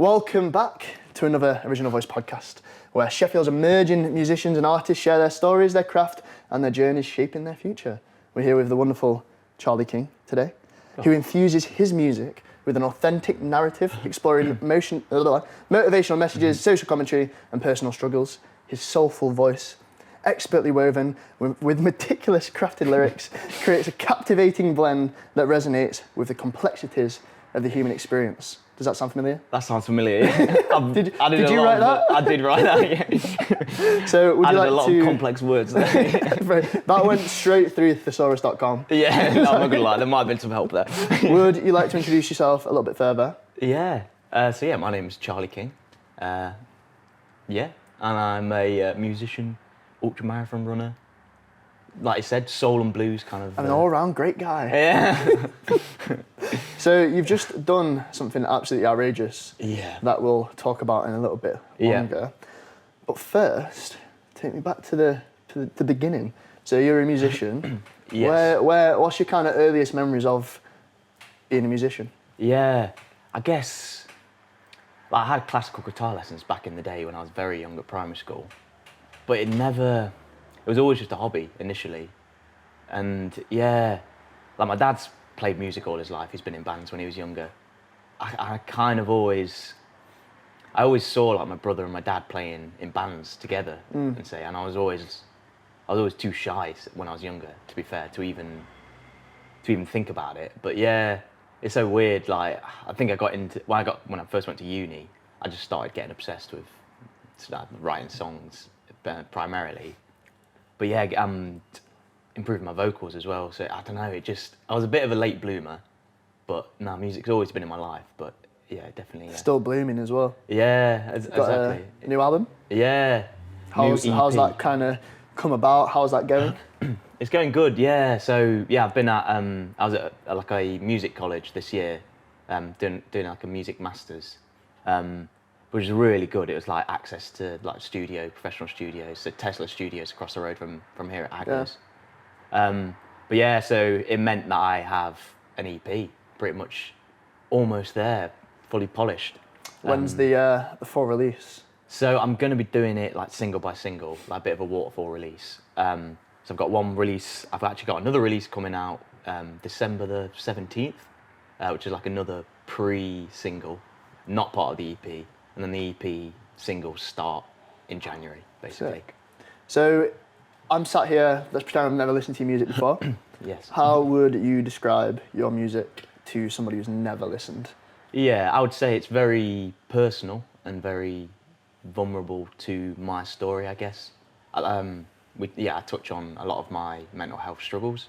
Welcome back to another Original Voice podcast, where Sheffield's emerging musicians and artists share their stories, their craft, and their journeys shaping their future. We're here with the wonderful Charlie King today, who infuses his music with an authentic narrative, exploring motivational messages, social commentary, and personal struggles. His soulful voice, expertly woven with meticulous crafted lyrics, creates a captivating blend that resonates with the complexities of the human experience. Does that sound familiar? That sounds familiar. Did you write that? I did write that, yeah. So would you like a lot of complex words there. That went straight through thesaurus.com. Yeah, no, I'm not gonna lie, there might have been some help there. Would you like to introduce yourself a little bit further? Yeah, my name's Charlie King. And I'm a musician, ultramarathon runner. Like I said, soul and blues kind of. I'm an all-round great guy. Yeah. So you've just done something absolutely outrageous. Yeah. That we'll talk about in a little bit longer. Yeah. But first, take me back to the beginning. So you're a musician. Yes. What's your kind of earliest memories of being a musician? Yeah, I guess I had classical guitar lessons back in the day when I was very young at primary school, but it was always just a hobby initially. And yeah, like my dad's played music all his life. He's been in bands when he was younger. I always saw like my brother and my dad playing in bands together and I was always too shy when I was younger, to be fair, to even think about it. But yeah, it's so weird. Like I think when I first went to uni, I just started getting obsessed with writing songs primarily. But yeah, improving my vocals as well. So I don't know, I was a bit of a late bloomer, but no, music's always been in my life. But yeah, definitely. Yeah. Still blooming as well. Yeah, exactly. A new album? Yeah. How's that kind of come about? How's that going? It's going good, yeah. So yeah, I've been at I was at like a music college this year, doing like a music masters, which was really good. It was like access to like professional studios, so Tesla studios across the road from here at Agnes. Yeah. But yeah, so it meant that I have an EP, pretty much almost there, fully polished. When's the full release? So I'm going to be doing it like single by single, like a bit of a waterfall release. So I've got one release. I've actually got another release coming out December the 17th, which is like another pre-single, not part of the EP. And then the EP singles start in January, basically. So I'm sat here, let's pretend I've never listened to your music before. Yes. How would you describe your music to somebody who's never listened? Yeah, I would say it's very personal and very vulnerable to my story, I guess. I touch on a lot of my mental health struggles.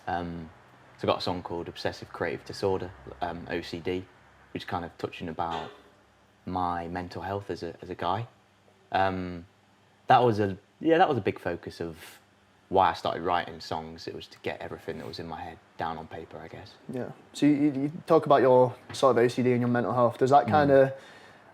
So I've got a song called Obsessive Creative Disorder, OCD, which is kind of touching about my mental health as a guy. That was a big focus of why I started writing songs. It was to get everything that was in my head down on paper, I guess. Yeah. So you talk about your sort of OCD and your mental health. Does that kind of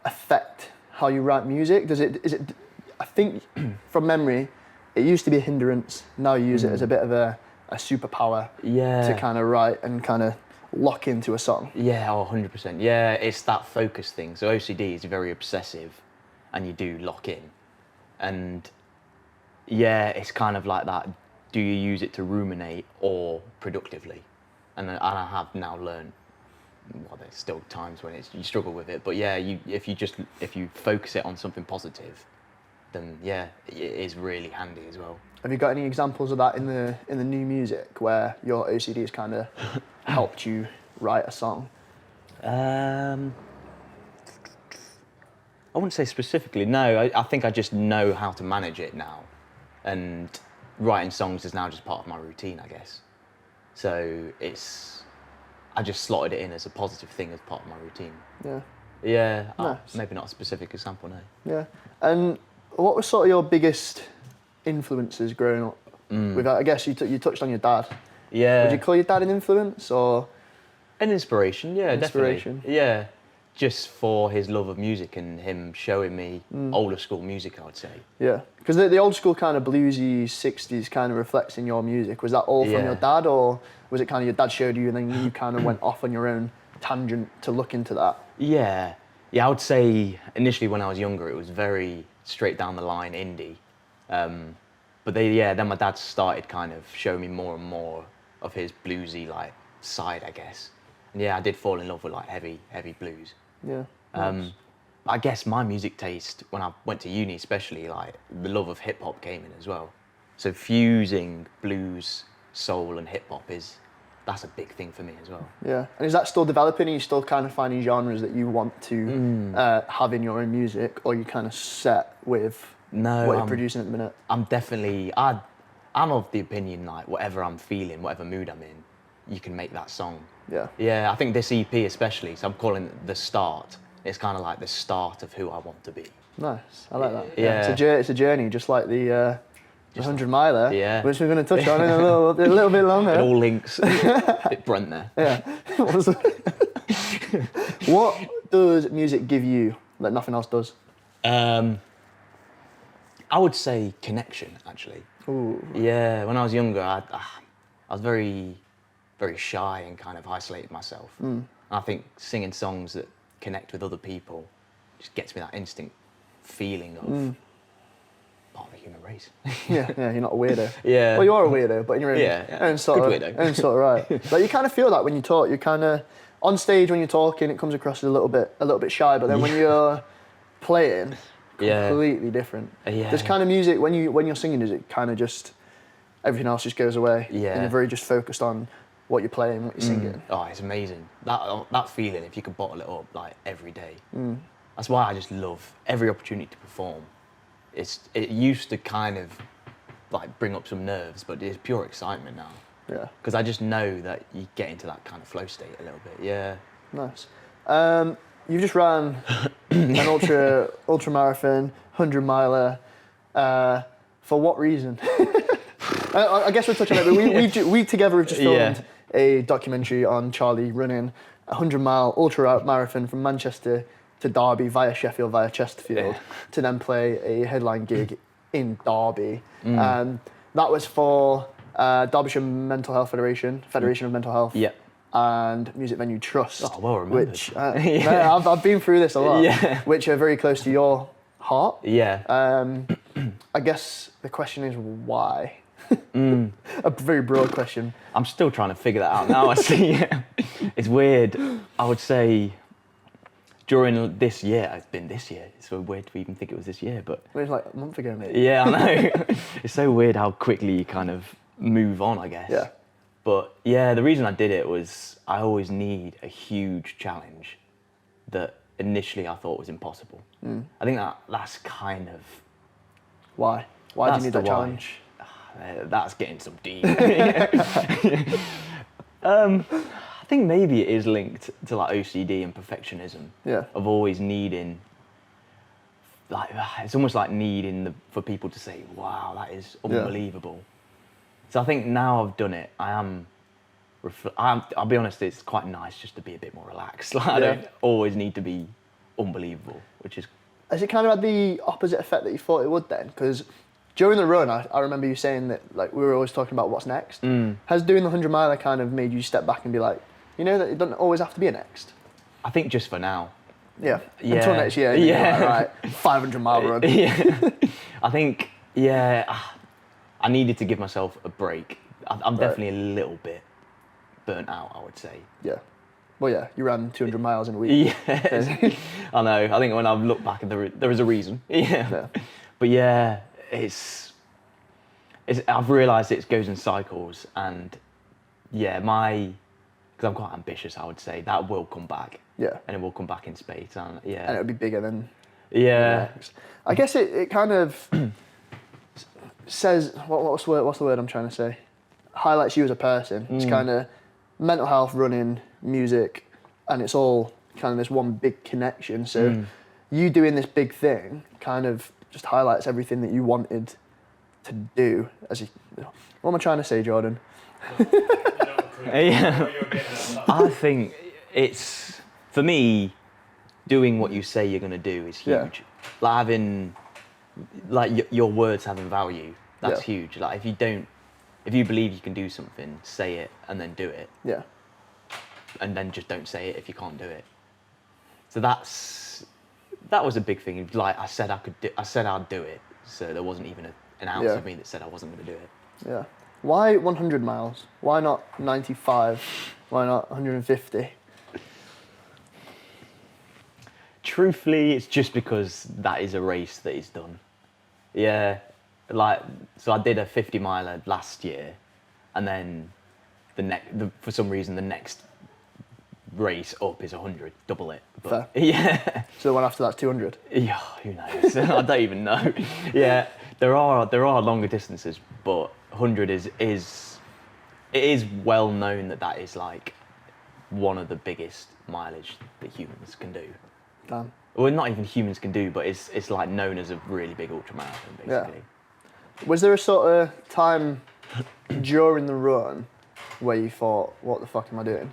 affect how you write music? Is it? I think from memory, it used to be a hindrance. Now you use it as a bit of a superpower. Yeah. To kind of write and kind of lock into a song. Yeah, 100%. Yeah, it's that focus thing. So OCD is very obsessive, and you do lock in. And yeah, it's kind of like that. Do you use it to ruminate or productively? And I have now learned. Well, there's still times when you struggle with it, but yeah, if you focus it on something positive, then yeah, it is really handy as well. Have you got any examples of that in the new music where your OCD has kind of helped you write a song? I wouldn't say specifically, no. I think I just know how to manage it now. And writing songs is now just part of my routine, I guess. So I just slotted it in as a positive thing as part of my routine. Yeah. Yeah, nice. Maybe not a specific example, no. Yeah. And what were sort of your biggest influences growing up? With, I guess you touched on your dad. Yeah. Would you call your dad an influence or? An inspiration, yeah, inspiration. Definitely. Yeah, just for his love of music and him showing me older school music, I would say. Yeah, because the old school kind of bluesy 60s kind of reflects in your music. Was that all from your dad, or was it kind of your dad showed you and then you kind of went off on your own tangent to look into that? Yeah, Yeah, I would say initially when I was younger, it was very straight down the line indie. But then my dad started kind of showing me more and more of his bluesy like side, I guess. And yeah, I did fall in love with like heavy blues. Yeah. Nice. I guess my music taste when I went to uni, especially like the love of hip hop came in as well. So fusing blues, soul, and hip hop that's a big thing for me as well. Yeah. And is that still developing? Are you still kind of finding genres that you want to have in your own music, or are you kind of set with what you're producing at the minute? I'm of the opinion like whatever I'm feeling, whatever mood I'm in, you can make that song. Yeah. Yeah, I think this EP especially, so I'm calling it The Start. It's kind of like the start of who I want to be. Nice. I like that. Yeah. It's a journey, just like the 100 miler, yeah. which we're going to touch on in a little bit longer. It all links. Bit brunt there. Yeah. What does music give you that nothing else does? I would say connection, actually. Ooh. Yeah, when I was younger, I was very, very shy and kind of isolated myself. And I think singing songs that connect with other people just gets me that instant feeling of part of the human race. yeah, you're not a weirdo. Yeah. Well, you are a weirdo, but in your own sort Good of weirdo. own sort of right. Like you kind of feel that when you talk. You're kind of on stage when you're talking. It comes across as a little bit shy, but then when you're playing, completely different. This kind of music when you're singing, is it kind of just everything else just goes away? Yeah. And you're very just focused on what you're playing, what you're singing. Oh, it's amazing. That feeling, if you could bottle it up like every day. That's why I just love every opportunity to perform. It used to kind of like bring up some nerves, but it's pure excitement now. Yeah. Because I just know that you get into that kind of flow state a little bit. Yeah. Nice. You've just ran an ultra marathon, 100 miler. For what reason? I guess we'll touch on it. But we together have just filmed a documentary on Charlie running a 100-mile ultra marathon from Manchester to Derby via Sheffield via Chesterfield to then play a headline gig in Derby. That was for Derbyshire Mental Health Federation of Mental Health. Yeah. And Music Venue Trust. Oh, well remembered. Which I've been through this a lot. Yeah. Which are very close to your heart. Yeah. I guess the question is why. A very broad question. I'm still trying to figure that out now. I see. It's weird. I would say during this year, it's been this year. It's so weird to even think it was this year, but It was like a month ago, mate. yeah, I know. It's so weird how quickly you kind of move on, I guess. Yeah. But yeah, the reason I did it was I always need a huge challenge that initially I thought was impossible. I think that's kind of... Why? Why do That's you need the that challenge? That's getting some deep. I think maybe it is linked to like OCD and perfectionism. Yeah. Of always needing, like it's almost like needing for people to say, "Wow, that is unbelievable." So I think now I've done it, I'll be honest, it's quite nice just to be a bit more relaxed. Like, I don't always need to be unbelievable, which is... Has it kind of had the opposite effect that you thought it would then? Because during the run, I remember you saying that like we were always talking about what's next. Has doing the 100 miler kind of made you step back and be like, you know that it doesn't always have to be a next? I think just for now. Yeah. Until next year. Like, right, 500 mile run. Yeah. I think, I needed to give myself a break. I'm definitely a little bit burnt out, I would say. Yeah. Well, yeah, you ran 200 miles in a week. Yeah. I know. I think when I've looked back, there is a reason. Yeah. But yeah, I've realised it goes in cycles, and because I'm quite ambitious, I would say that will come back. Yeah. And it will come back in spades, and And it'll be bigger than. Yeah. I guess it kind of says what's the word I'm trying to say? Highlights you as a person. It's kind of mental health, running, music, and it's all kind of this one big connection. So you doing this big thing kind of just highlights everything that you wanted to do. What am I trying to say, Jordan? I think it's, for me, doing what you say you're going to do is huge. Like having, your words having value, that's huge. Like if you believe you can do something, say it and then do it. Yeah. And then just don't say it if you can't do it. So that was a big thing. Like I said, I said I'd do it. So there wasn't even an ounce of me that said I wasn't going to do it. Yeah. Why 100 miles? Why not 95? Why not 150? Truthfully, it's just because that is a race that is done. Yeah, like, so I did a 50 miler last year, and then for some reason the next race up is 100, double it. But, Fair. yeah. So the one after that's 200? Yeah, who knows? I don't even know. Yeah, there are longer distances, but 100 is well known that is like one of the biggest mileage that humans can do. Damn. Well, not even humans can do, but it's like known as a really big ultramarathon, basically. Yeah. Was there a sort of time during the run where you thought, what the fuck am I doing?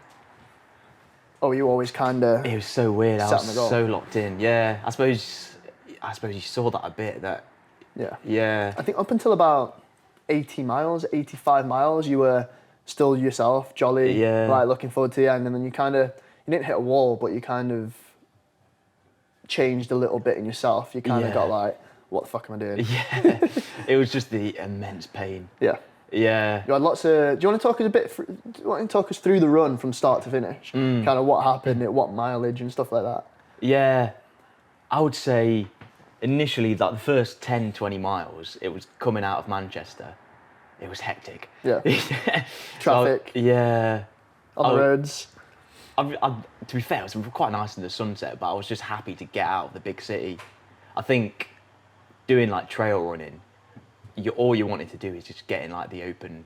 Or were you always kind of... It was so weird. I sat on the was goal? so locked in. Yeah, I suppose you saw that a bit. That Yeah. yeah. I think up until about 80 miles, 85 miles, you were still yourself, jolly, like looking forward to the end. And then you didn't hit a wall, but you kind of changed a little bit in yourself. You kind of got like, what the fuck am I doing? Yeah, it was just the immense pain. Yeah. Yeah. You had lots of... Do you want to talk us through the run from start to finish? Kind of what happened, at what mileage and stuff like that? Yeah, I would say initially like the first 10, 20 miles, it was coming out of Manchester. It was hectic. Yeah. Traffic. So, yeah. On the roads. To be fair, it was quite nice in the sunset, but I was just happy to get out of the big city. I think doing like trail running, all you wanted to do is just get in like the open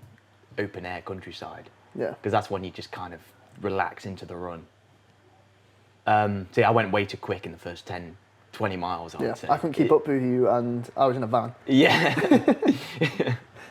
air countryside. Yeah. Because that's when you just kind of relax into the run. So yeah, I went way too quick in the first 10, 20 miles, I would say. I couldn't keep up with you, and I was in a van. Yeah.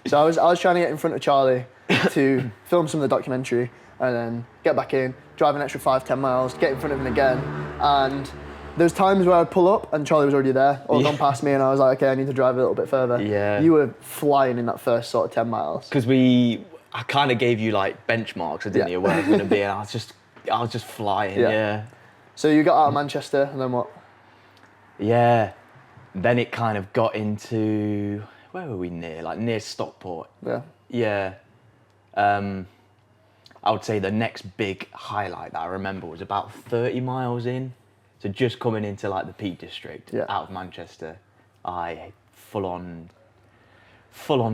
So I was trying to get in front of Charlie to film some of the documentary, and then get back in, drive an extra 5-10 miles, get in front of him again, and there's times where I'd pull up and Charlie was already there, or gone past me, and I was like, okay, I need to drive a little bit further. Yeah. You were flying in that first sort of 10 miles. Because I kind of gave you like benchmarks. I didn't know where I was going to be, and I was just flying. Yeah. So you got out of Manchester, and then what? Yeah. Then it kind of got into, where were we near? Like near Stockport. Yeah. Yeah. I would say the next big highlight that I remember was about 30 miles in. So just coming into like the Peak District out of Manchester, I full on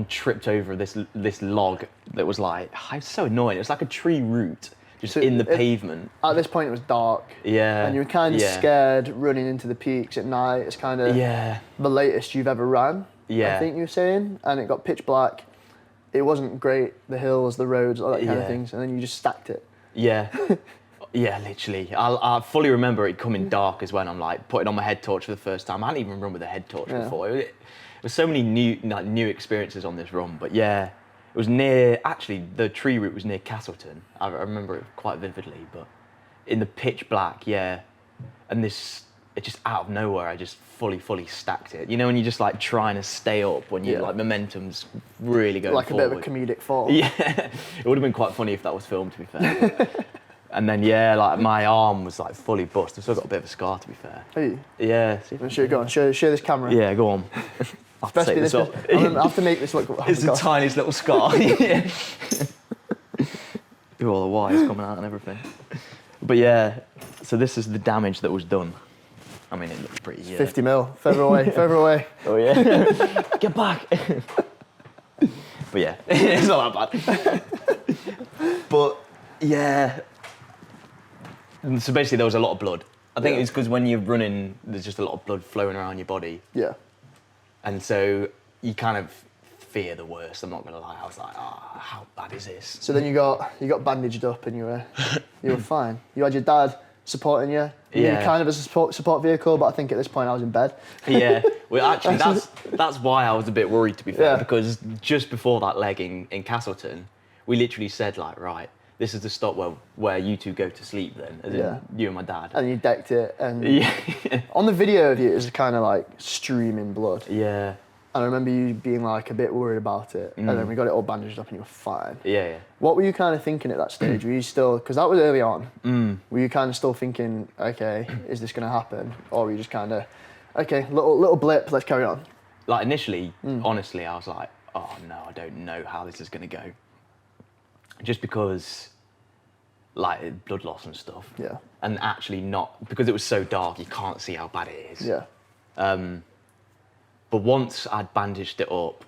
tripped over this log that was like, it's so annoying. It was like a tree root just in the pavement. At this point it was dark. Yeah. And you were kind of scared running into the peaks at night. It's kind of the latest you've ever ran, I think you were saying. And it got pitch black. It wasn't great, the hills, the roads, all that kind of things. And then you just stacked it. Yeah. Yeah, literally. I fully remember it coming dark as when I'm like putting on my head torch for the first time. I hadn't even run with a head torch before. It was so many new experiences on this run. But yeah, it was near, actually the tree route was near Castleton. I remember it quite vividly, but in the pitch black, and it just out of nowhere, I just fully stacked it. You know, when you're just like trying to stay up when you like momentum's really going like forward. A bit of a comedic fall. Yeah, it would have been quite funny if that was filmed, to be fair. And then like my arm was like fully bust. I've still got a bit of a scar, to be fair. Hey. Yeah. Go on, show this camera. Yeah, go on. I have to take this off. I have to make this look. It's the tiniest little scar. Yeah. Do all the wires coming out and everything. But yeah, so this is the damage that was done. I mean, it looks pretty. 50 mil. Further away. Oh yeah. Get back. But yeah, it's not that bad. But yeah. So basically, there was a lot of blood. I think it's because when you're running, there's just a lot of blood flowing around your body. Yeah. And so you kind of fear the worst. I'm not gonna lie. I was like, how bad is this? So then you got bandaged up and you were fine. You had your dad supporting you. You were kind of as a support vehicle, but I think at this point I was in bed. Yeah. Well, actually, that's why I was a bit worried, to be fair, because just before that leg in Castleton, we literally said like, right, this is the stop where you two go to sleep then, as in you and my dad. And you decked it, and on the video of you, it was kind of like streaming blood. Yeah. And I remember you being like a bit worried about it, and then we got it all bandaged up and you were fine. Yeah. What were you kind of thinking at that stage? Were you still, because that was early on, were you kind of still thinking, okay, is this going to happen? Or were you just kind of, okay, little blip, let's carry on? Like initially, honestly, I was like, oh no, I don't know how this is going to go. Just because, like, blood loss and stuff. Yeah. And actually not, because it was so dark, you can't see how bad it is. Yeah. But once I'd bandaged it up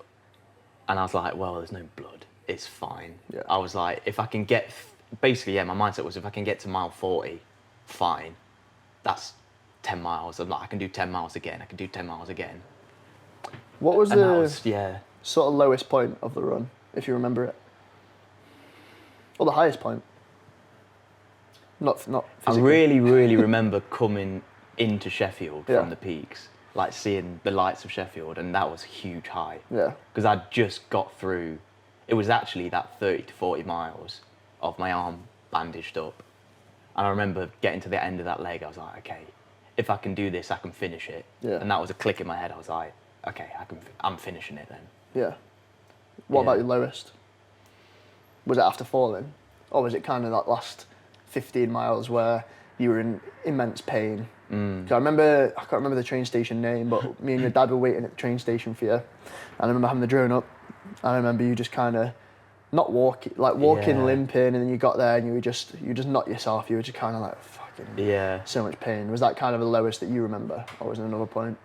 and I was like, well, there's no blood, it's fine. Yeah. I was like, if I can get, basically, yeah, my mindset was if I can get to mile 40, fine. That's 10 miles. I'm like, I can do 10 miles again. I can do 10 miles again. What was and the that was, yeah. sort of lowest point of the run, if you remember it? Or the highest point? Not physically. I really, really remember coming into Sheffield Yeah. from the peaks, like seeing the lights of Sheffield, and that was a huge high. Yeah. Because I'd just got through, it was actually that 30 to 40 miles of my arm bandaged up. And I remember getting to the end of that leg, I was like, okay, if I can do this, I can finish it. Yeah. And that was a click in my head. I was like, okay, I'm finishing it then. Yeah. What Yeah. about your lowest? Was it after falling? Or was it kind of that last 15 miles where you were in immense pain? 'Cause I can't remember the train station name, but me and your dad were waiting at the train station for you. And I remember having the drone up. And I remember you just kind of not walking, Yeah. limping, and then you got there and you just not yourself. You were just kind of like, fucking, Yeah. so much pain. Was that kind of the lowest that you remember? Or was it another point?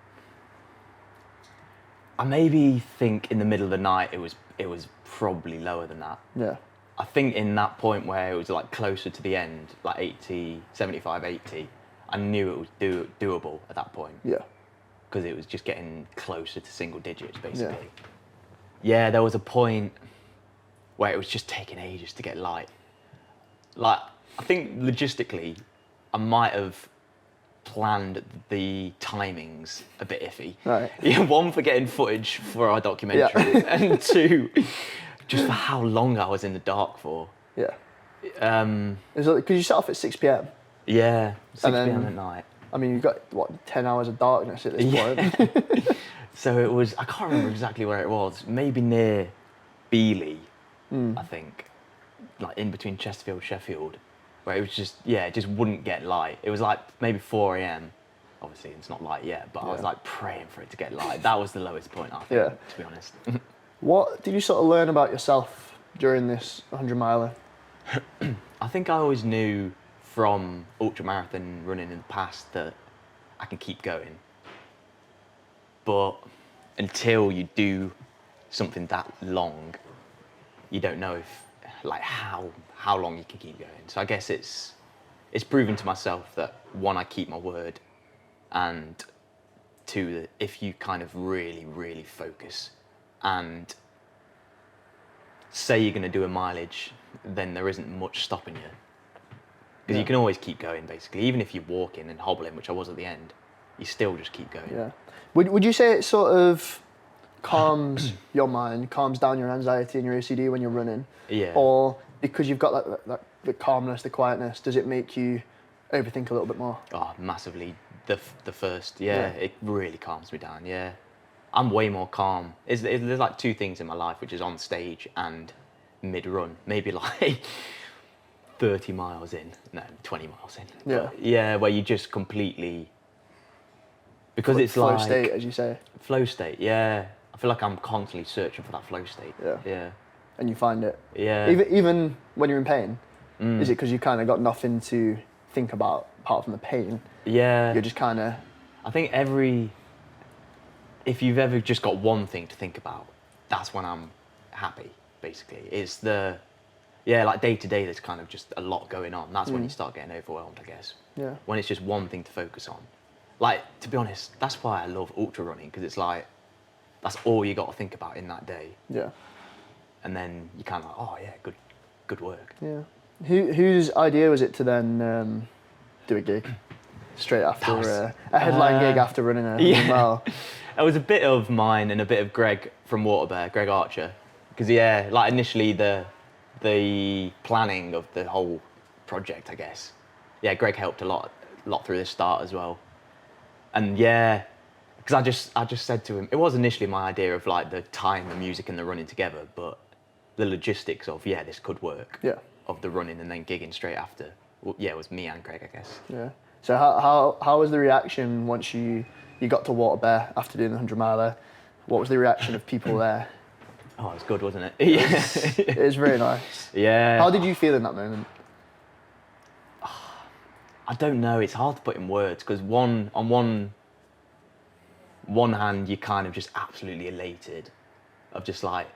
I maybe think in the middle of the night it was probably lower than that. Yeah. I think in that point where it was like closer to the end, like 80, 75, 80, I knew it was doable at that point. Yeah. Because it was just getting closer to single digits, basically. Yeah, there was a point where it was just taking ages to get light. Like, I think logistically, I might have planned the timings a bit iffy. Right. Yeah, one, for getting footage for our documentary, and two, just for how long I was in the dark for. Yeah. Because you set off at 6 p.m. Yeah, 6 And then- p.m. at night. I mean, you've got, 10 hours of darkness at this point? So it was, I can't remember exactly where it was, maybe near Beeley, I think, like in between Chesterfield, Sheffield, where it was just, it just wouldn't get light. It was like maybe 4 a.m. Obviously, it's not light yet, but I was like praying for it to get light. That was the lowest point, I think, to be honest. What did you sort of learn about yourself during this 100-miler? I think I always knew from ultramarathon running in the past that I can keep going. But until you do something that long, you don't know how long you can keep going. So I guess it's proven to myself that, one, I keep my word, and two, that if you kind of really, really focus and say you're going to do a mileage, then there isn't much stopping you. Because you can always keep going, basically. Even if you're walking and hobbling, which I was at the end, you still just keep going. Yeah. Would you say it sort of calms your mind, calms down your anxiety and your OCD when you're running? Yeah. Or because you've got the calmness, the quietness, does it make you overthink a little bit more? Oh, massively. The first, it really calms me down, I'm way more calm. There's like two things in my life, which is on stage and mid-run. Maybe like 30 miles in, no, 20 miles in. Yeah. But where you just completely, because it's flow like state, as you say. Flow state, I feel like I'm constantly searching for that flow state. Yeah. And you find it. Yeah. Even when you're in pain, is it because you kind of got nothing to think about apart from the pain? Yeah. You're just kind of. I think if you've ever just got one thing to think about, that's when I'm happy, basically. It's like day to day, there's kind of just a lot going on. That's when you start getting overwhelmed, I guess. Yeah. When it's just one thing to focus on. Like, to be honest, that's why I love ultra running, because it's like, that's all you got to think about in that day. Yeah. And then you kind of like, oh yeah, good work. Yeah. Whose idea was it to then do a gig straight after a headline gig after running a mile? It was a bit of mine and a bit of Greg from Waterbear, Greg Archer, because like initially the planning of the whole project, I guess. Yeah, Greg helped a lot through the start as well, and because I just said to him, it was initially my idea of like the time, the music and the running together, but the logistics of, yeah, this could work. Yeah. Of the running and then gigging straight after. Well, yeah, it was me and Craig, I guess. Yeah. So how was the reaction once you got to Waterbear after doing the 100 miler? What was the reaction of people there? Oh, it was good, wasn't it? It was very nice. Yeah. How did you feel in that moment? I don't know. It's hard to put in words because on one hand, you're kind of just absolutely elated, of just like,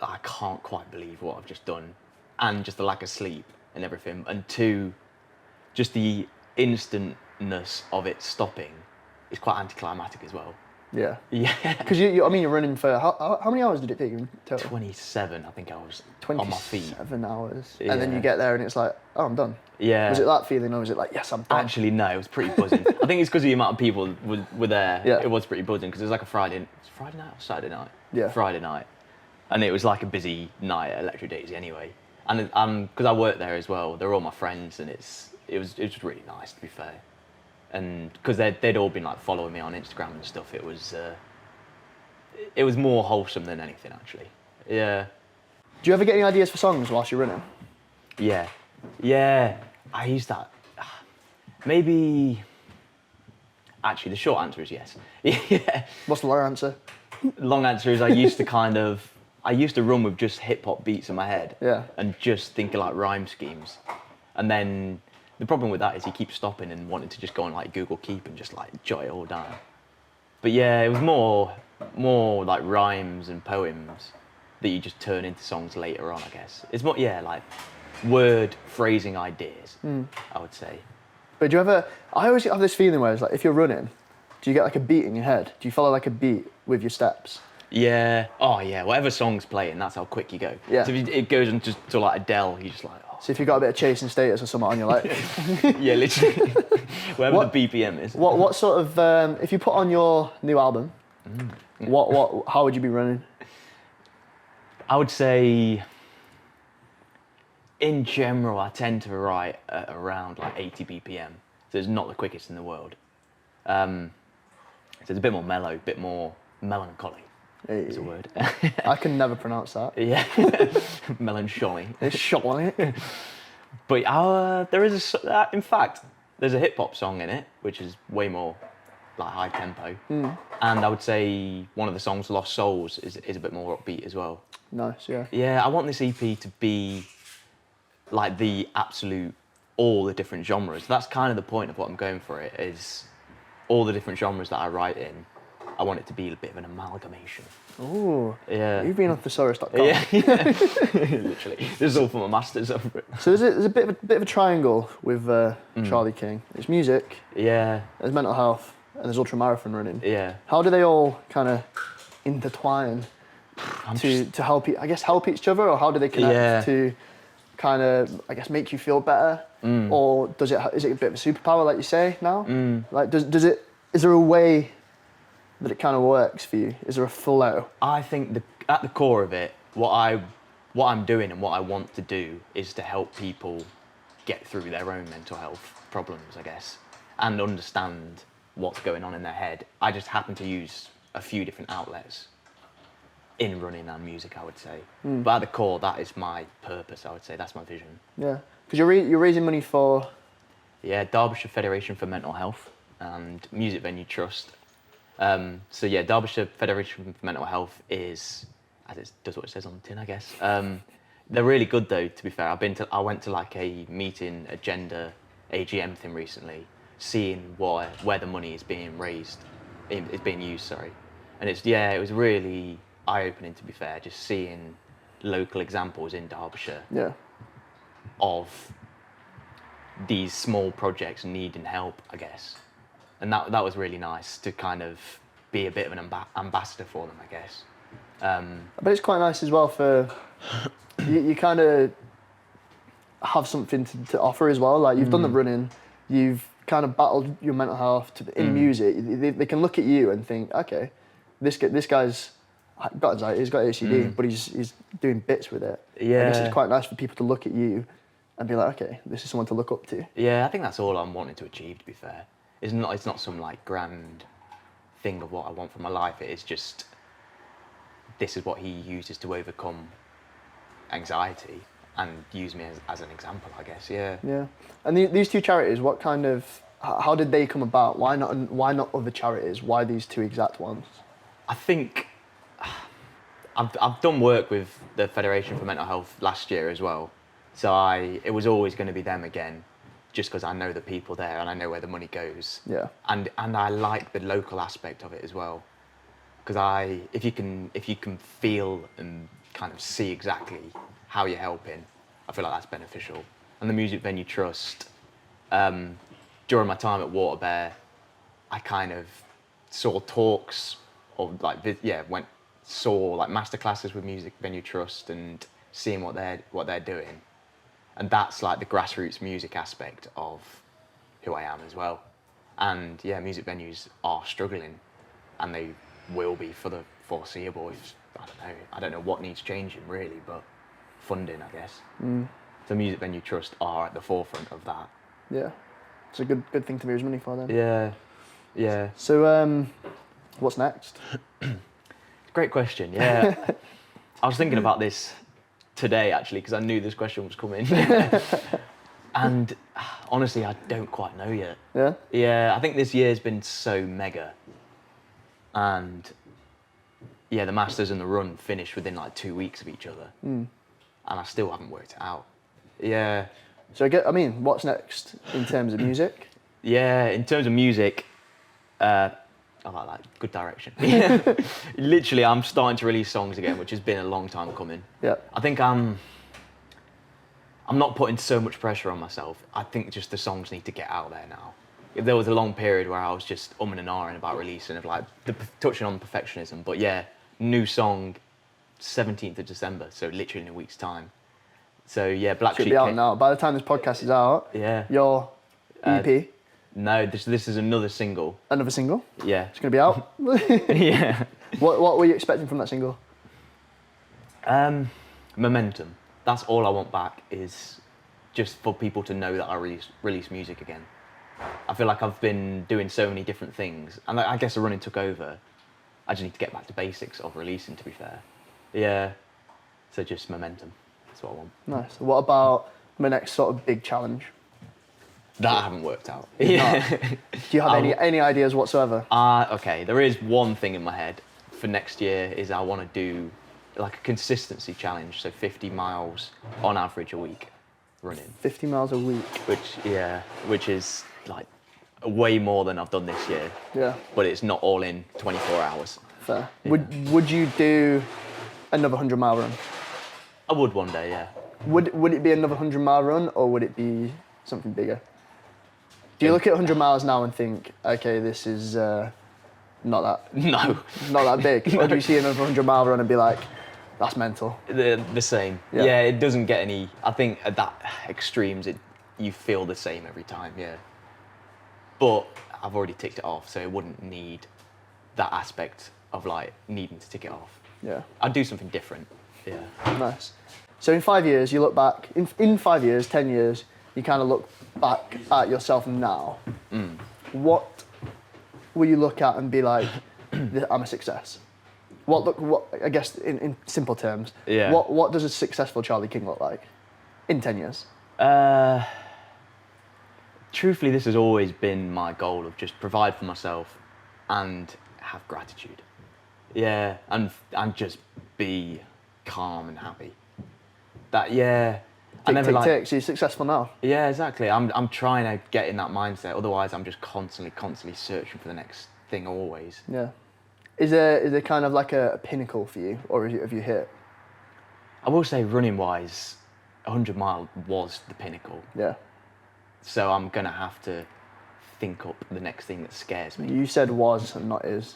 I can't quite believe what I've just done, and just the lack of sleep and everything. And two, just the instantness of it stopping is quite anticlimactic as well. Yeah. Yeah. Because you're running for how many hours did it take you in total? 27, I think I was on my feet. 27 hours. Yeah. And then you get there and it's like, oh, I'm done. Yeah. Was it that feeling, or was it like, yes, I'm done? Actually, no, it was pretty buzzing. I think it's because of the amount of people were there. Yeah. It was pretty buzzing because it was like a Friday night or Saturday night? Yeah. Friday night. And it was like a busy night at Electric Daisy anyway. And because I worked there as well, they're all my friends, and it was really nice, to be fair. And because they'd all been like following me on Instagram and stuff, it was more wholesome than anything, actually. Yeah. Do you ever get any ideas for songs whilst you're running? Yeah. I use that. Maybe. Actually, the short answer is yes. Yeah. What's the long answer? Long answer is I used to run with just hip hop beats in my head. Yeah. And just thinking like rhyme schemes. And then the problem with that is you keep stopping and wanting to just go on like Google Keep and just like jot it all down. But yeah, it was more like rhymes and poems that you just turn into songs later on, I guess. It's more, yeah, like word phrasing ideas, I would say. But do you ever, I always have this feeling where it's like, if you're running, do you get like a beat in your head? Do you follow like a beat with your steps? Yeah. Oh yeah, whatever song's playing, that's how quick you go. Yeah. So if it goes into to like Adele, you're just like, oh. So if you've got a bit of chasing status or something on, you're like... Yeah, literally. Whatever the BPM is. What sort of, if you put on your new album, how would you be running? I would say, in general, I tend to write at around like 80 BPM. So it's not the quickest in the world. So it's a bit more mellow, a bit more melancholy. Hey. Is a word. I can never pronounce that. Yeah. Melancholy. It's shot on it. But there is in fact, there's a hip hop song in it, which is way more like high tempo. And I would say one of the songs, Lost Souls, is a bit more upbeat as well. Nice, yeah. Yeah, I want this EP to be like the absolute, all the different genres. That's kind of the point of what I'm going for it, is all the different genres that I write in. I want it to be a bit of an amalgamation. Ooh. Yeah. You've been on thesaurus.com. Yeah. Literally. This is all for my masters over it. So there's a bit of a triangle with Charlie King. It's music, Yeah. there's mental health, and there's ultramarathon running. Yeah. How do they all kind of intertwine to help each other, or how do they connect to kind of, I guess, make you feel better? Or is it a bit of a superpower, like you say now? Like, is there a way that it kind of works for you? Is there a flow? I think at the core of it, what I'm doing and what I want to do is to help people get through their own mental health problems, I guess, and understand what's going on in their head. I just happen to use a few different outlets in running and music, I would say. But at the core, that is my purpose, I would say. That's my vision. Yeah, because you're raising money for... Yeah, Derbyshire Federation for Mental Health and Music Venue Trust. So yeah, Derbyshire Federation for Mental Health is, does what it says on the tin, I guess. They're really good though, to be fair. I went to like a meeting, agenda, AGM thing recently, seeing where the money is being used, sorry. And it was really eye-opening, to be fair, just seeing local examples in Derbyshire of these small projects needing help, I guess. And that was really nice to kind of be a bit of an ambassador for them, I guess. But it's quite nice as well for you kind of have something to offer as well. Like, you've done the running, you've kind of battled your mental health in music. They can look at you and think, okay, this guy's got anxiety, he's got ADHD, but he's doing bits with it. Yeah. I guess it's quite nice for people to look at you and be like, okay, this is someone to look up to. Yeah, I think that's all I'm wanting to achieve, to be fair. It's not some like grand thing of what I want from my life. It is just, this is what he uses to overcome anxiety and use me as an example, I guess. Yeah. Yeah. And these two charities, what kind of, how did they come about? Why not other charities? Why these two exact ones? I think I've done work with the Federation for Mental Health last year as well. So it was always going to be them again, just because I know the people there and I know where the money goes. Yeah. And I like the local aspect of it as well, because if you can feel and kind of see exactly how you're helping, I feel like that's beneficial. And the Music Venue Trust, during my time at Waterbear, I kind of saw talks or saw like masterclasses with Music Venue Trust and seeing what they're doing. And that's like the grassroots music aspect of who I am as well. And yeah, music venues are struggling, and they will be for the foreseeable. I don't know what needs changing really, but funding, I guess. The Music Venue Trust are at the forefront of that. Yeah, it's a good thing to raise money for then. Yeah. So what's next? Great question. Yeah, I was thinking about this today actually, because I knew this question was coming. And honestly, I don't quite know yet. Yeah? Yeah, I think this year's been so mega. And yeah, the Masters and the Run finished within like 2 weeks of each other. And I still haven't worked it out. Yeah. So what's next in terms of music? Yeah, in terms of music, I like that, good direction. Literally, I'm starting to release songs again, which has been a long time coming. Yeah. I think I'm not putting so much pressure on myself. I think just the songs need to get out there now. There was a long period where I was just umming and ahhing about releasing, of like touching on perfectionism. But yeah, new song, 17th of December, so literally in a week's time. So yeah, Black Sheep should be out now. By the time this podcast is out, yeah, your EP. No, this is another single. Another single? Yeah. It's going to be out? Yeah. What were you expecting from that single? Momentum. That's all I want back, is just for people to know that I release music again. I feel like I've been doing so many different things, and I guess the running took over. I just need to get back to basics of releasing, to be fair. Yeah. So just momentum. That's what I want. Nice. What about my next sort of big challenge? That I haven't worked out. Yeah. Do you have any ideas whatsoever? Okay, there is one thing in my head for next year, is I want to do like a consistency challenge, so 50 miles on average a week running. 50 miles a week? Which is like way more than I've done this year. Yeah. But it's not all in 24 hours. Fair. Yeah. Would you do another 100-mile run? I would one day, yeah. Would it be another 100-mile run, or would it be something bigger? Do you look at 100 miles now and think, okay, this is not that big? Or do you see another 100-mile run and be like, that's mental? The same. Yeah, it doesn't get any, I think at that extremes, you feel the same every time, yeah. But I've already ticked it off, so it wouldn't need that aspect of like needing to tick it off. Yeah. I'd do something different, yeah. Nice. So in 5 years, you look back, in 5 years, 10 years, you kind of look back at yourself now. What will you look at and be like, I'm a success? What I guess in simple terms, yeah. What does a successful Charlie King look like in 10 years? Truthfully, this has always been my goal, of just provide for myself and have gratitude. Yeah, and just be calm and happy. That, yeah. Tick, so you're successful now. Yeah, exactly. I'm trying to get in that mindset. Otherwise, I'm just constantly searching for the next thing always. Yeah. Is there kind of like a pinnacle for you, or have you hit? I will say, running wise, 100 mile was the pinnacle. Yeah. So I'm gonna have to think up the next thing that scares me. You said was and not is.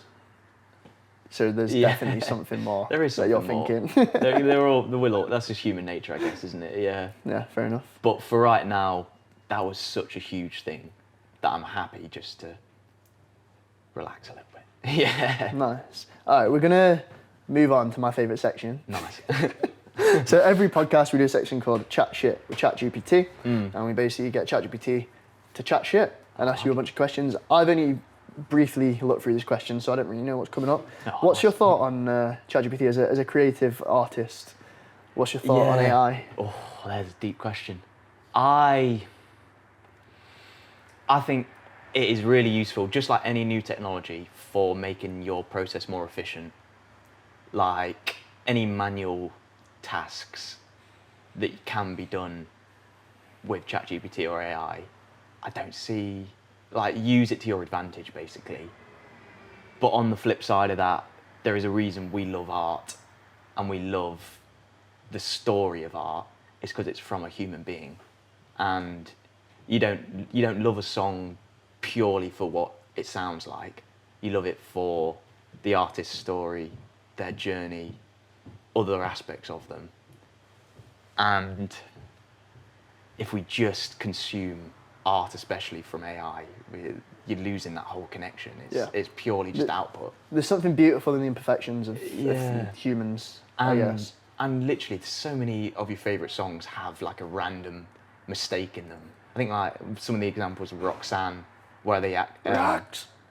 So there's definitely something more. There is something that you're more. Thinking. they're all, that's just human nature, I guess, isn't it? Yeah. Yeah, fair enough. But for right now, that was such a huge thing that I'm happy just to relax a little bit. Yeah. Nice. All right, we're gonna move on to my favourite section. Nice. So every podcast we do a section called Chat Shit with ChatGPT, and we basically get ChatGPT to chat shit and ask you a bunch of questions. I've only briefly looked through this question, so I don't really know what's coming up. Oh, What's your thought on ChatGPT as a creative artist? What's your thought on AI? Oh, there's a deep question. I think it is really useful, just like any new technology, for making your process more efficient. Like any manual tasks that can be done with ChatGPT or AI, I don't see, like, use it to your advantage, basically. But on the flip side of that, there is a reason we love art and we love the story of art. It's because it's from a human being. And you don't love a song purely for what it sounds like. You love it for the artist's story, their journey, other aspects of them. And if we just consume art, especially from AI, you're losing that whole connection. It's purely just output. There's something beautiful in the imperfections of humans, I guess. And literally, so many of your favourite songs have like a random mistake in them. I think like some of the examples of Roxanne, where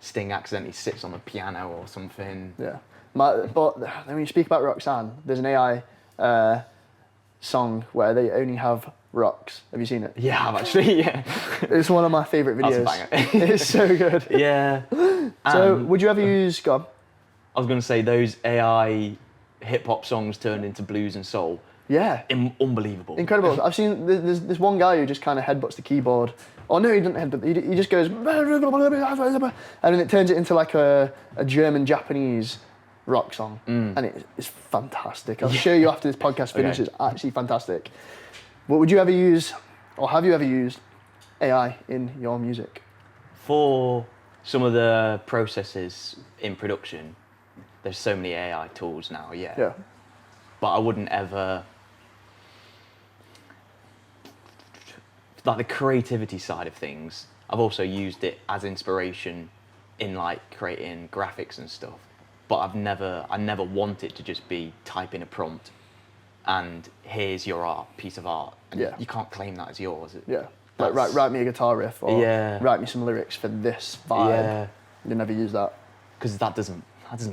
Sting accidentally sits on the piano or something. Yeah. But when you speak about Roxanne, there's an AI song where they only have rocks. Have you seen it? Yeah, I've actually, yeah. It's one of my favourite videos. That's a banger. It's so good. Yeah. So, would you ever use, go on. I was going to say, those AI hip-hop songs turned into blues and soul. Yeah. Unbelievable. Incredible. I've seen, there's one guy who just kind of headbutts the keyboard. Oh no, he doesn't headbutt, he just goes, and then it turns it into like a German-Japanese rock song. And it's fantastic. I'll show you after this podcast finishes. Okay. Actually fantastic. But would you ever use, or have you ever used AI in your music? For some of the processes in production, there's so many AI tools now, yeah. But I wouldn't ever, like the creativity side of things, I've also used it as inspiration in like creating graphics and stuff. But I never want it to just be type in a prompt and here's your piece of art. And you can't claim that as yours. Yeah. Like write me a guitar riff or write me some lyrics for this vibe. Yeah. You never use that. Because that doesn't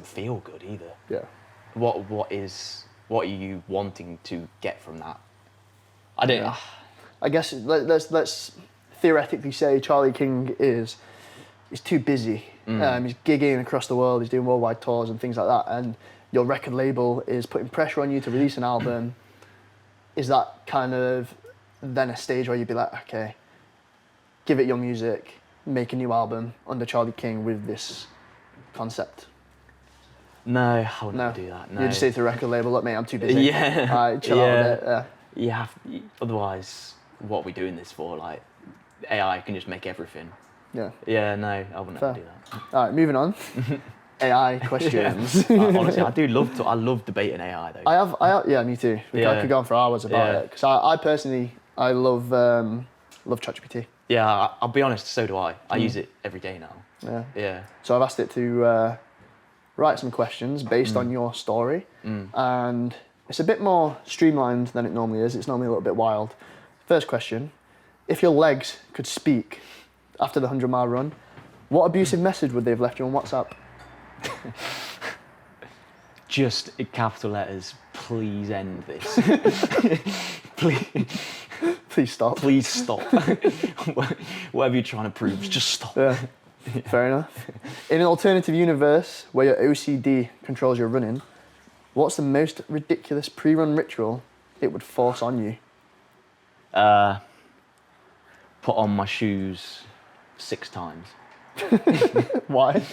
feel good either. Yeah. What are you wanting to get from that? I don't know. I guess let's theoretically say Charlie King is too busy. He's gigging across the world, he's doing worldwide tours and things like that, and your record label is putting pressure on you to release an album. Is that kind of then a stage where you'd be like, okay, give it your music, make a new album under Charlie King with this concept? No, I wouldn't do that. No. You just say to the record label, look mate, I'm too busy. Yeah. All right, chill out a bit. Yeah. You have, otherwise, what are we doing this for? Like, AI can just make everything. Yeah. Yeah, no, I wouldn't ever do that. All right, moving on. AI questions. Honestly, I love debating AI though. Yeah, me too. I could go on for hours about it because I personally love ChatGPT. Yeah, I'll be honest, so do I. I use it every day now. Yeah. Yeah. So I've asked it to write some questions based on your story, and it's a bit more streamlined than it normally is. It's normally a little bit wild. First question: if your legs could speak after the 100-mile run, what abusive message would they have left you on WhatsApp? Just in capital letters, please end this. Please stop. Please stop. Whatever you're trying to prove, just stop. Yeah. Fair enough. In an alternative universe where your OCD controls your running, what's the most ridiculous pre-run ritual it would force on you? Put on my shoes 6 times. Why?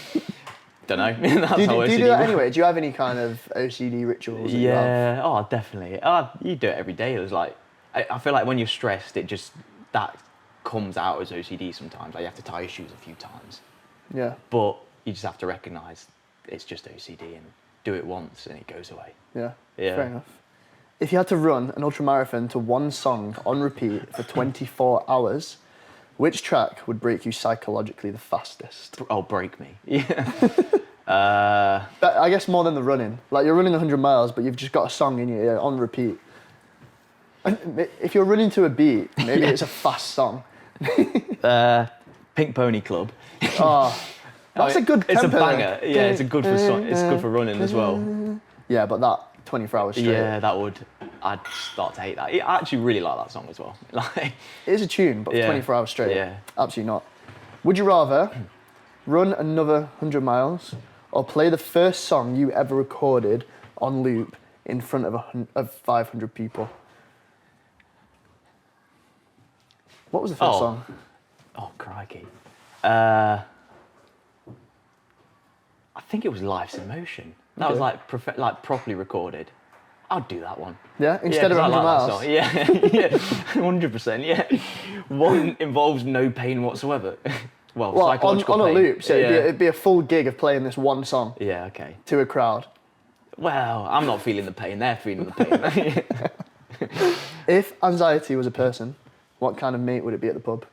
Don't know. Do you do that anyway? Do you have any kind of OCD rituals? Yeah. Oh, definitely. You do it every day. It was like, I feel like when you're stressed, that comes out as OCD sometimes. Like you have to tie your shoes a few times. Yeah. But you just have to recognise it's just OCD and do it once and it goes away. Yeah. Fair enough. If you had to run an ultramarathon to one song on repeat for 24 hours, which track would break you psychologically the fastest? Oh, break me. Yeah. I guess more than the running. Like you're running 100 miles, but you've just got a song in your ear on repeat. And if you're running to a beat, maybe it's a fast song. Pink Pony Club. That's a good It's a tempo, banger. though. Yeah, it's good for running as well. Yeah, but that 24 hours straight. Yeah, I'd start to hate that. I actually really like that song as well. Like, It is a tune, but for 24 hours straight, Yeah. absolutely not. Would you rather run another 100 miles or play the first song you ever recorded on loop in front of 500 people? What was the first song? Oh, crikey. I think it was Life's in Motion. That was like properly recorded. I'd do that one. Yeah, instead of 100 miles. Yeah, yeah, 100%. Yeah, one involves no pain whatsoever. Well, psychological on a pain. loop, so it'd be a full gig of playing this one song. Yeah, okay. To a crowd. Well, I'm not feeling the pain. They're feeling the pain. If anxiety was a person, what kind of mate would it be at the pub?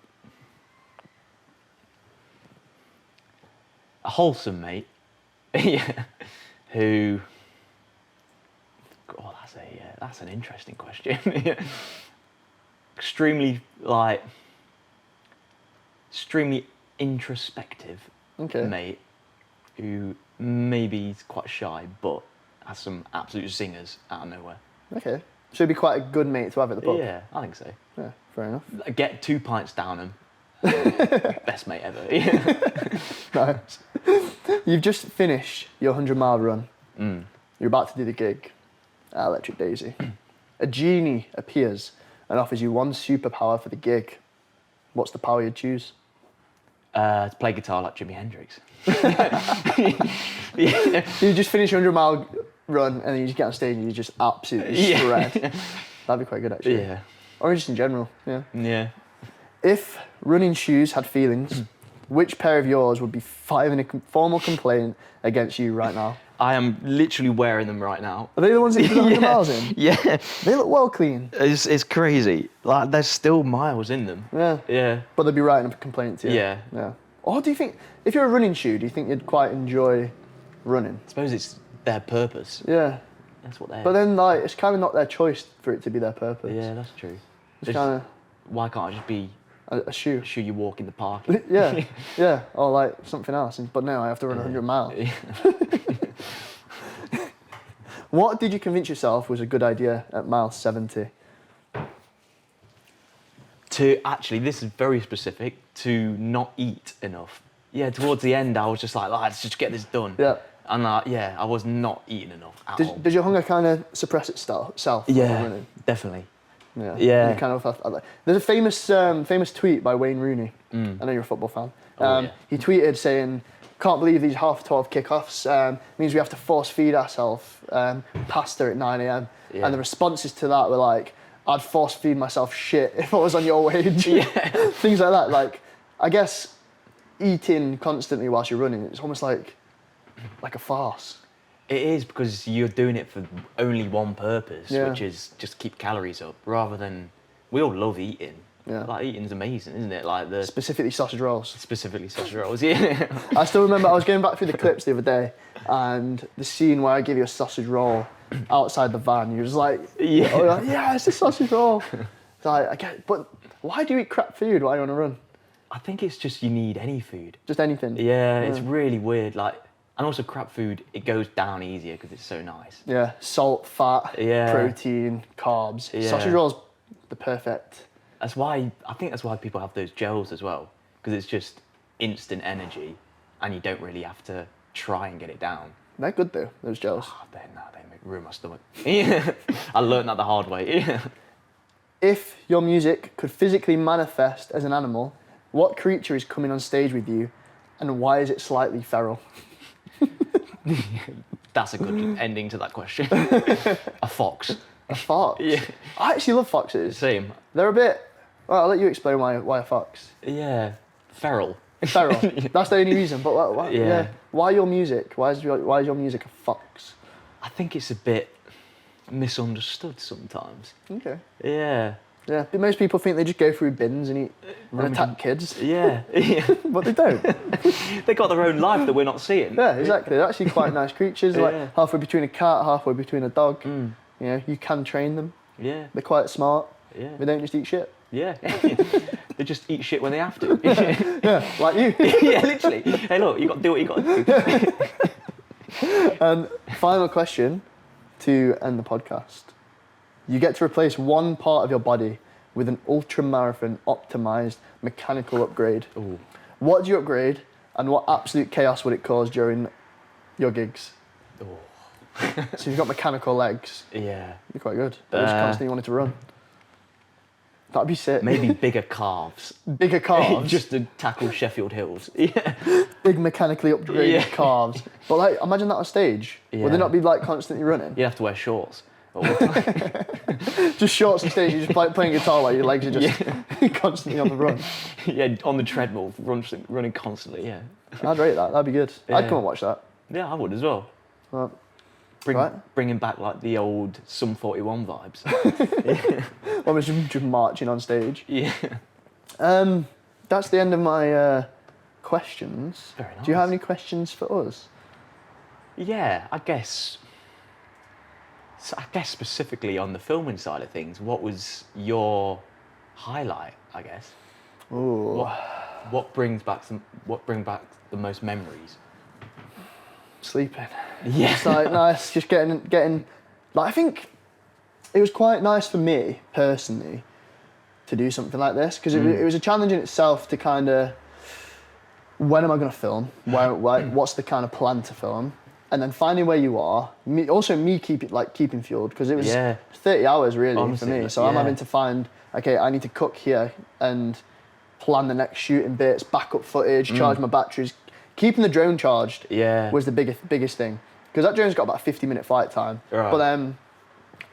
A wholesome mate. Yeah. Who? Oh, that's an interesting question. Extremely introspective mate who maybe is quite shy but has some absolute singers out of nowhere. Okay. So it'd be quite a good mate to have at the pub? Yeah, I think so. Yeah, fair enough. Get 2 pints down him. Best mate ever. Nice. You've just finished your 100-mile run. You're about to do the gig at Electric Daisy. A genie appears and offers you one superpower for the gig. What's the power you'd choose? To play guitar like Jimi Hendrix. You just finish your 100-mile run and then you just get on stage and you just absolutely shred. That'd be quite good, actually. Yeah. Or just in general, yeah. Yeah. If running shoes had feelings, which pair of yours would be filing a formal complaint against you right now? I am literally wearing them right now. Are they the ones that you put 100 miles in? Yeah. They look well clean. It's crazy. Like, there's still miles in them. Yeah. Yeah. But they'd be writing up a complaint to you. Yeah. Yeah. Or do you think, if you're a running shoe, do you think you'd quite enjoy running? I suppose it's their purpose. Yeah. That's what they're... But then, like, it's kind of not their choice for it to be their purpose. Yeah, that's true. It's kind of... Why can't I just be... A shoe. A shoe you walk in the park. Yeah. Yeah. Or, like, something else. But now I have to run 100 miles. Yeah. What did you convince yourself was a good idea at mile 70? Actually, this is very specific, to not eat enough. Yeah, towards the end, I was just like, let's just get this done. Yeah. And I was not eating enough at all. Does your hunger kind of suppress itself when you're running? Definitely. Yeah. Yeah. You kind of there's a famous tweet by Wayne Rooney. I know you're a football fan. Yeah. He tweeted saying, "Can't believe these 12:30 kickoffs. Means we have to force feed ourselves pasta at 9 a.m." Yeah. And the responses to that were like, "I'd force feed myself shit if I was on your wage." Yeah. Things like that. Like, I guess eating constantly whilst you're running, it's almost like a farce. It is, because you're doing it for only one purpose, Yeah. which is just keep calories up, rather than... We all love eating. Yeah. Like, eating's amazing, isn't it? Like, Specifically sausage rolls. Specifically sausage rolls, yeah. I still remember I was going back through the clips the other day, and the scene where I give you a sausage roll outside the van, you're just like, yeah, it's a sausage roll. It's like, I get, but why do you eat crap food while you're on a run? I think it's just you need any food. Just anything. Yeah, it's really weird. Like, and also crap food, it goes down easier because it's so nice. Yeah, salt, fat, Yeah. protein, carbs. Yeah. Sausage rolls, the perfect. I think that's why people have those gels as well, because it's just instant energy, and you don't really have to try and get it down. They're good though, those gels. Oh, they ruin my stomach. Yeah. I learned that the hard way. Yeah. If your music could physically manifest as an animal, what creature is coming on stage with you, and why is it slightly feral? That's a good ending to that question. A fox. A fox? Yeah. I actually love foxes. Same. They're a bit... Well, I'll let you explain why a fox. Yeah. Feral. Feral. That's the only reason. But why, Yeah. Why your music? Why is your music a fox? I think it's a bit misunderstood sometimes. Okay. Yeah. Yeah. But most people think they just go through bins and eat and attack kids. Yeah. But they don't. They got their own life that we're not seeing. Yeah, exactly. They're actually quite nice creatures. Like Yeah. halfway between a cat, halfway between a dog. You know, you can train them. Yeah. They're quite smart. Yeah. They don't just eat shit. Yeah. They just eat shit when they have to. Yeah, like you. Yeah, literally. Hey, look, you got to do what you got to do. And final question to end the podcast. You get to replace one part of your body with an ultramarathon optimized mechanical upgrade. Ooh. What do you upgrade, and what absolute chaos would it cause during your gigs? Ooh. So you've got mechanical legs. Yeah. You're quite good. But just constantly wanted to run. That'd be sick. Maybe bigger calves. Bigger calves. Just to tackle Sheffield Hills. Yeah. Big mechanically upgraded calves. But like, imagine that on stage. Yeah. Would they not be like constantly running? You have to wear shorts. Just shorts on stage, you're just playing guitar while your legs are just constantly on the run. Yeah, on the treadmill, running constantly, yeah. I'd rate that, that'd be good. Yeah. I'd come and watch that. Yeah, I would as well. Well, Bringing back like the old Sum 41 vibes. almost just marching on stage. Yeah. That's the end of my questions. Very nice. Do you have any questions for us? Yeah, I guess specifically on the filming side of things, what was your highlight, I guess? Ooh. What brings back the most memories? Sleeping. Yeah. It's like nice, just getting. Like, I think it was quite nice for me personally to do something like this because it was a challenge in itself to kind of. When am I going to film? What's the kind of plan to film? And then finding where you are. Me keeping fueled because it was 30 hours really. Honestly, for me. So I'm having to find. Okay, I need to cook here and plan the next shooting bits, backup footage, charge my batteries. Keeping the drone charged was the biggest thing. Because that drone's got about a 50-minute flight time. Right. But then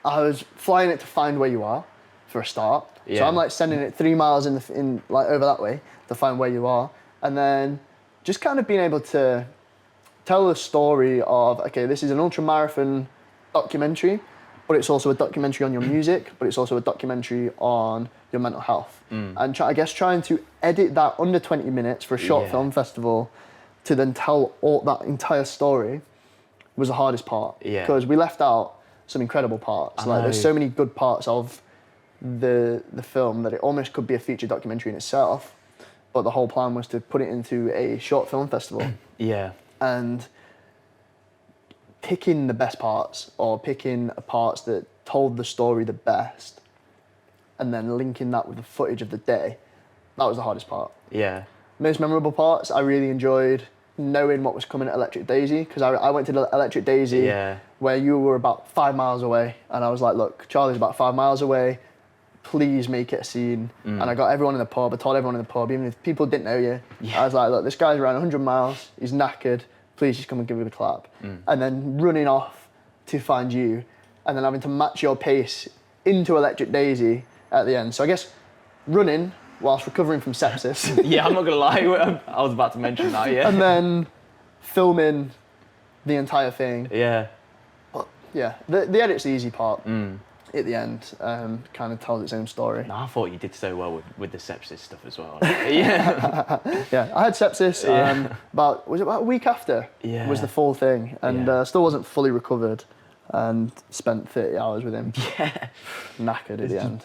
I was flying it to find where you are for a start. Yeah. So I'm like sending it 3 miles in like over that way to find where you are. And then just kind of being able to tell the story of, okay, this is an ultramarathon documentary, but it's also a documentary on your music, but it's also a documentary on your mental health. And trying to edit that under 20 minutes for a short film festival to then tell all that entire story was the hardest part. Yeah. Because we left out some incredible parts. Like there's so many good parts of the film that it almost could be a feature documentary in itself. But the whole plan was to put it into a short film festival. Yeah. And picking the best parts or picking parts that told the story the best and then linking that with the footage of the day, that was the hardest part. Yeah. Most memorable parts, I really enjoyed knowing what was coming at Electric Daisy because I went to Electric Daisy where you were about 5 miles away and I was like, look, Charlie's about 5 miles away, please make it a scene. And I got everyone in the pub, I told everyone in the pub, even if people didn't know you, I was like, look, this guy's around 100 miles, he's knackered, please just come and give me a clap. And then running off to find you and then having to match your pace into Electric Daisy at the end. So I guess running whilst recovering from sepsis. Yeah, I'm not gonna lie, I was about to mention that, yeah. And then filming the entire thing. Yeah. But yeah, the edit's the easy part. At the end, kind of tells its own story. No, I thought you did so well with the sepsis stuff as well. Yeah. Yeah, I had sepsis about a week after was the full thing, and still wasn't fully recovered, and spent 30 hours with him. Yeah. Knackered at the end.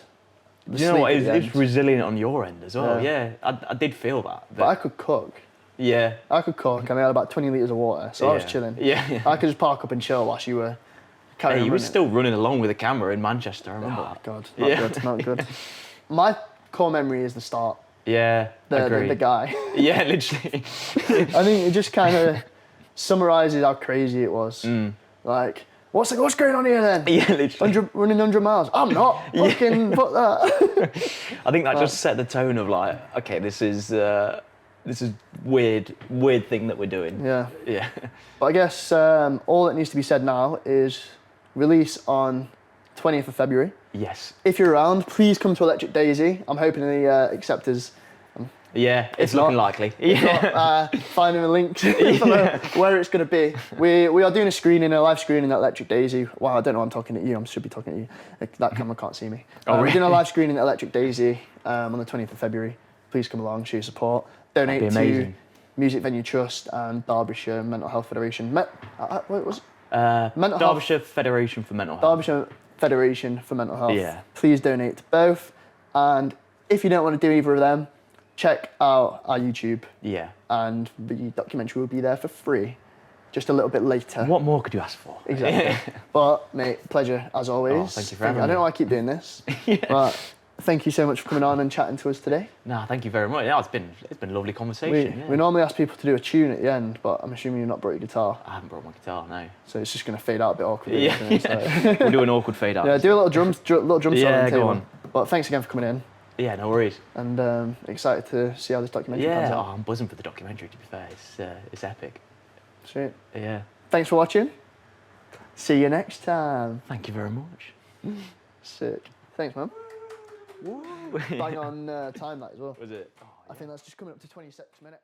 You know what? It's resilient on your end as well. Yeah, I did feel that. But I could cook. Yeah. I could cook, and I had about 20 litres of water, so I was chilling. Yeah. I could just park up and chill whilst you were carrying on. You were still running along with a camera in Manchester, I remember that. God, not good. My core memory is the start. Yeah, the guy. Yeah, literally. I think it just kind of summarises how crazy it was. Like, what's going on here then? Yeah, literally. Running 100 miles. I'm not. Fucking fuck that. I think that just set the tone of like, okay, this is weird thing that we're doing. Yeah. Yeah. But I guess all that needs to be said now is release on 20th of February. Yes. If you're around, please come to Electric Daisy. I'm hoping they accept us. Yeah, it's looking likely. Yeah. Finding a link where it's going to be. We are doing a live screening at Electric Daisy. Wow, I don't know why I'm talking at you. I should be talking at you. That camera can't see me. We're doing a live screening at Electric Daisy on the 20th of February. Please come along, show your support. Donate to Music Venue Trust and Derbyshire Mental Health Federation. What was it? Derbyshire Federation for Mental Health. Derbyshire Federation for Mental Health. Yeah. Please donate to both. And if you don't want to do either of them, check out our YouTube, Yeah. and the documentary will be there for free, just a little bit later. What more could you ask for? Exactly. But mate, pleasure as always. Oh, thank you for having I don't me. know why I keep doing this, but thank you so much for coming on and chatting to us today. No, thank you very much. Yeah, it's been a lovely conversation. We normally ask people to do a tune at the end, but I'm assuming you've not brought your guitar, I haven't brought my guitar, no. so it's just going to fade out a bit awkwardly. Yeah, isn't it? So- We'll do an awkward fade out. yeah, do a little drum solo on the Yeah, go table. on. But thanks again for coming in, Yeah, no worries. and excited to see how this documentary pans Yeah, out. I'm buzzing for the documentary, to be fair. It's epic. Sweet. Yeah. Thanks for watching. See you next time. Thank you very much. Sick. Thanks, man. Woo. Bang on time that as well. Was it? I think that's just coming up to 26 minutes.